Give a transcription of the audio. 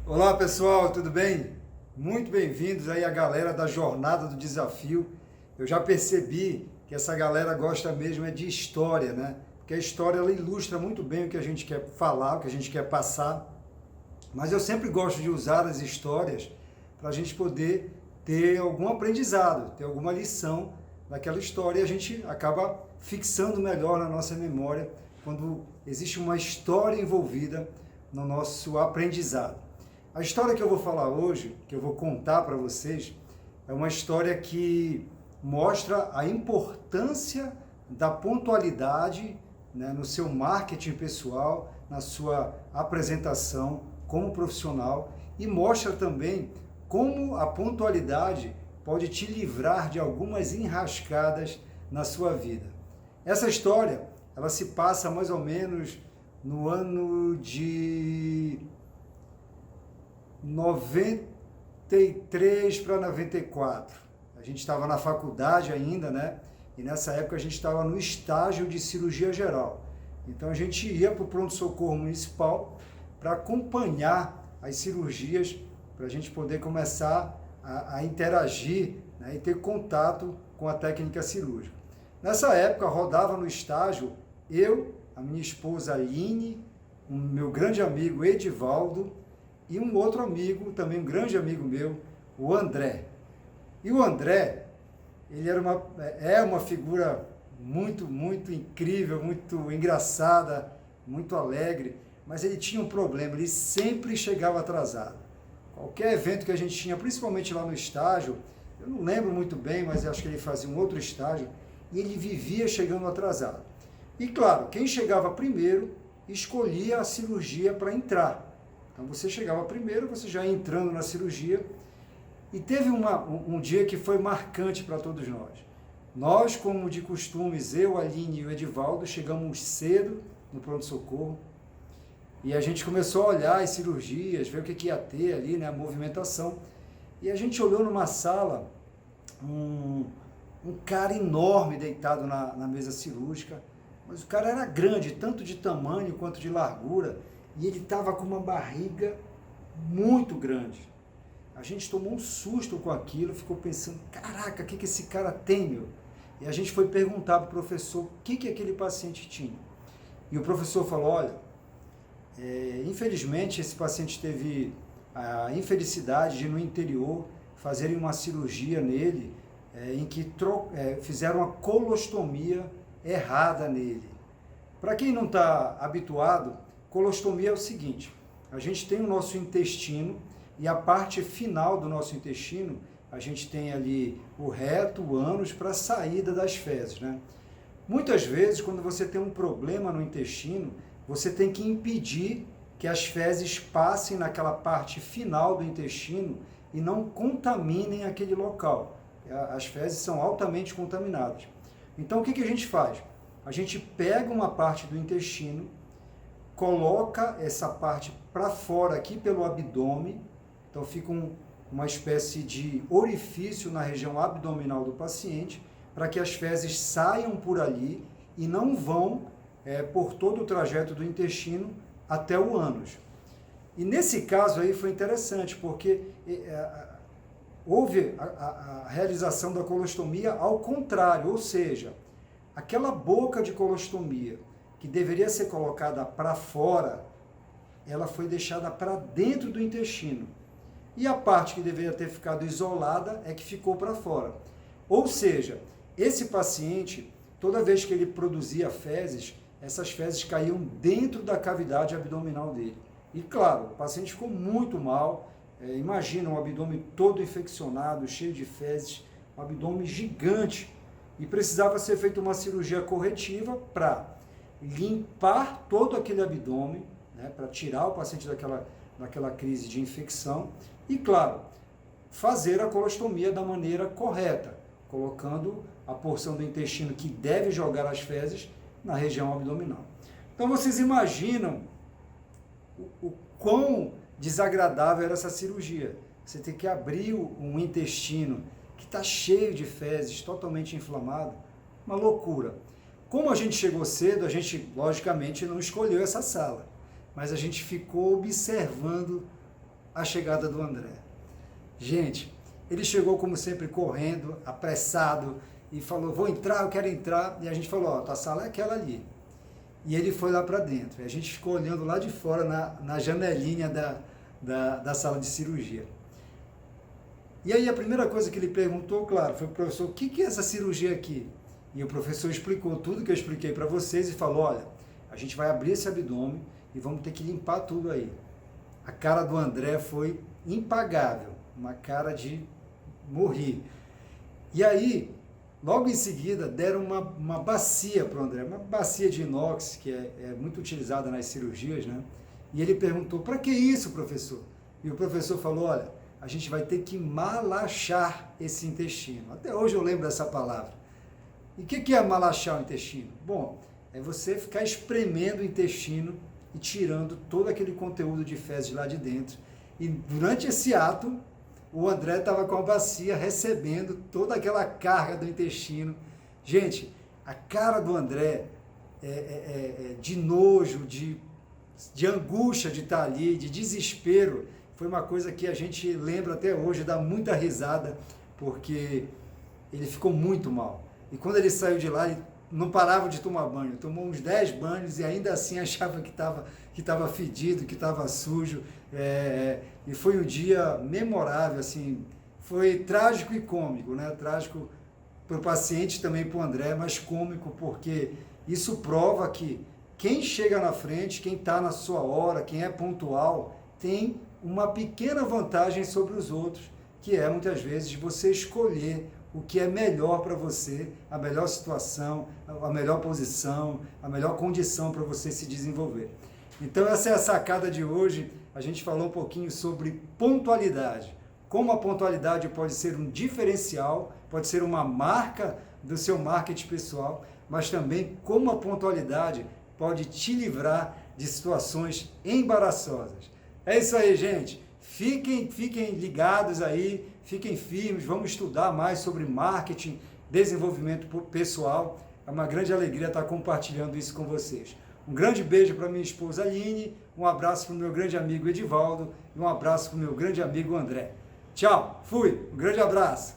Olá pessoal, tudo bem? Muito bem-vindos aí a galera da Jornada do Desafio. Eu já percebi que essa galera gosta mesmo de história, né? Porque a história ela ilustra muito bem o que a gente quer falar, o que a gente quer passar. Mas eu sempre gosto de usar as histórias para a gente poder ter algum aprendizado, ter alguma lição daquela história e a gente acaba fixando melhor na nossa memória quando existe uma história envolvida no nosso aprendizado. A história que eu vou falar hoje, que eu vou contar para vocês, é uma história que mostra a importância da pontualidade, né, no seu marketing pessoal, na sua apresentação como profissional e mostra também como a pontualidade pode te livrar de algumas enrascadas na sua vida. Essa história, ela se passa mais ou menos no ano de 93 para 94. A gente estava na faculdade ainda, né? E nessa época a gente estava no estágio de cirurgia geral. Então a gente ia para o pronto-socorro municipal para acompanhar as cirurgias, para a gente poder começar a interagir, né? E ter contato com a técnica cirúrgica. Nessa época rodava no estágio eu, a minha esposa Aline, o meu grande amigo Edivaldo, e um outro amigo, também um grande amigo meu, o André. E o André, ele é uma figura muito incrível, muito engraçada, muito alegre, mas ele tinha um problema, ele sempre chegava atrasado. Qualquer evento que a gente tinha, principalmente lá no estágio, eu não lembro muito bem, mas acho que ele fazia um outro estágio, e ele vivia chegando atrasado. E claro, quem chegava primeiro escolhia a cirurgia para entrar. Então você chegava primeiro, você já ia entrando na cirurgia. E teve um dia que foi marcante para todos nós. Nós, como de costumes, eu, a Aline e o Edivaldo, chegamos cedo no pronto-socorro. E a gente começou a olhar as cirurgias, ver o que ia ter ali, né, a movimentação. E a gente olhou numa sala, um cara enorme deitado na mesa cirúrgica. Mas o cara era grande, tanto de tamanho quanto de largura. E ele estava com uma barriga muito grande. A gente tomou um susto com aquilo, ficou pensando, caraca, o que esse cara tem, meu? E a gente foi perguntar para o professor o que aquele paciente tinha. E o professor falou, olha, infelizmente esse paciente teve a infelicidade de no interior fazerem uma cirurgia nele, em que fizeram uma colostomia errada nele. Para quem não está habituado, colostomia é o seguinte, a gente tem o nosso intestino e a parte final do nosso intestino, a gente tem ali o reto, o ânus para a saída das fezes, né? Muitas vezes, quando você tem um problema no intestino, você tem que impedir que as fezes passem naquela parte final do intestino e não contaminem aquele local. As fezes são altamente contaminadas. Então, o que a gente faz? A gente pega uma parte do intestino, coloca essa parte para fora aqui pelo abdômen, então fica uma espécie de orifício na região abdominal do paciente, para que as fezes saiam por ali e não vão por todo o trajeto do intestino até o ânus. E nesse caso aí foi interessante, porque houve a realização da colostomia ao contrário, ou seja, aquela boca de colostomia que deveria ser colocada para fora, ela foi deixada para dentro do intestino. E a parte que deveria ter ficado isolada é que ficou para fora. Ou seja, esse paciente, toda vez que ele produzia fezes, essas fezes caíam dentro da cavidade abdominal dele. E claro, o paciente ficou muito mal. Imagina um abdômen todo infeccionado, cheio de fezes, um abdômen gigante. E precisava ser feita uma cirurgia corretiva para limpar todo aquele abdômen, né, para tirar o paciente daquela crise de infecção e, claro, fazer a colostomia da maneira correta, colocando a porção do intestino que deve jogar as fezes na região abdominal. Então vocês imaginam o quão desagradável era essa cirurgia. Você tem que abrir um intestino que está cheio de fezes, totalmente inflamado, uma loucura. Como a gente chegou cedo, a gente, logicamente, não escolheu essa sala, mas a gente ficou observando a chegada do André. Gente, ele chegou como sempre correndo, apressado, e falou, vou entrar, eu quero entrar. E a gente falou, ó, tua sala é aquela ali. E ele foi lá para dentro. E a gente ficou olhando lá de fora, na janelinha da sala de cirurgia. E aí a primeira coisa que ele perguntou, claro, foi, professor, o que é essa cirurgia aqui? E o professor explicou tudo que eu expliquei para vocês e falou, olha, a gente vai abrir esse abdômen e vamos ter que limpar tudo aí. A cara do André foi impagável, uma cara de morrer. E aí, logo em seguida, deram uma bacia para o André, uma bacia de inox, que é muito utilizada nas cirurgias, né? E ele perguntou, para que isso, professor? E o professor falou, olha, a gente vai ter que malachar esse intestino. Até hoje eu lembro dessa palavra. E o que é malachar o intestino? Bom, é você ficar espremendo o intestino e tirando todo aquele conteúdo de fezes lá de dentro. E durante esse ato, o André estava com a bacia recebendo toda aquela carga do intestino. Gente, a cara do André de nojo, de angústia de estar ali, de desespero, foi uma coisa que a gente lembra até hoje, dá muita risada, porque ele ficou muito mal. E quando ele saiu de lá, ele não parava de tomar banho, tomou uns 10 banhos e ainda assim achava que estava fedido, que estava sujo. E foi um dia memorável, assim, foi trágico e cômico, né? Trágico para o paciente, também para o André, mas cômico porque isso prova que quem chega na frente, quem está na sua hora, quem é pontual, tem uma pequena vantagem sobre os outros, que é muitas vezes você escolher o que é melhor para você, a melhor situação, a melhor posição, a melhor condição para você se desenvolver. Então essa é a sacada de hoje. A gente falou um pouquinho sobre pontualidade. Como a pontualidade pode ser um diferencial, pode ser uma marca do seu marketing pessoal, mas também como a pontualidade pode te livrar de situações embaraçosas. É isso aí, gente. Fiquem ligados aí, fiquem firmes, vamos estudar mais sobre marketing, desenvolvimento pessoal. É uma grande alegria estar compartilhando isso com vocês. Um grande beijo para minha esposa Aline, um abraço para o meu grande amigo Edivaldo e um abraço para o meu grande amigo André. Tchau, fui, um grande abraço.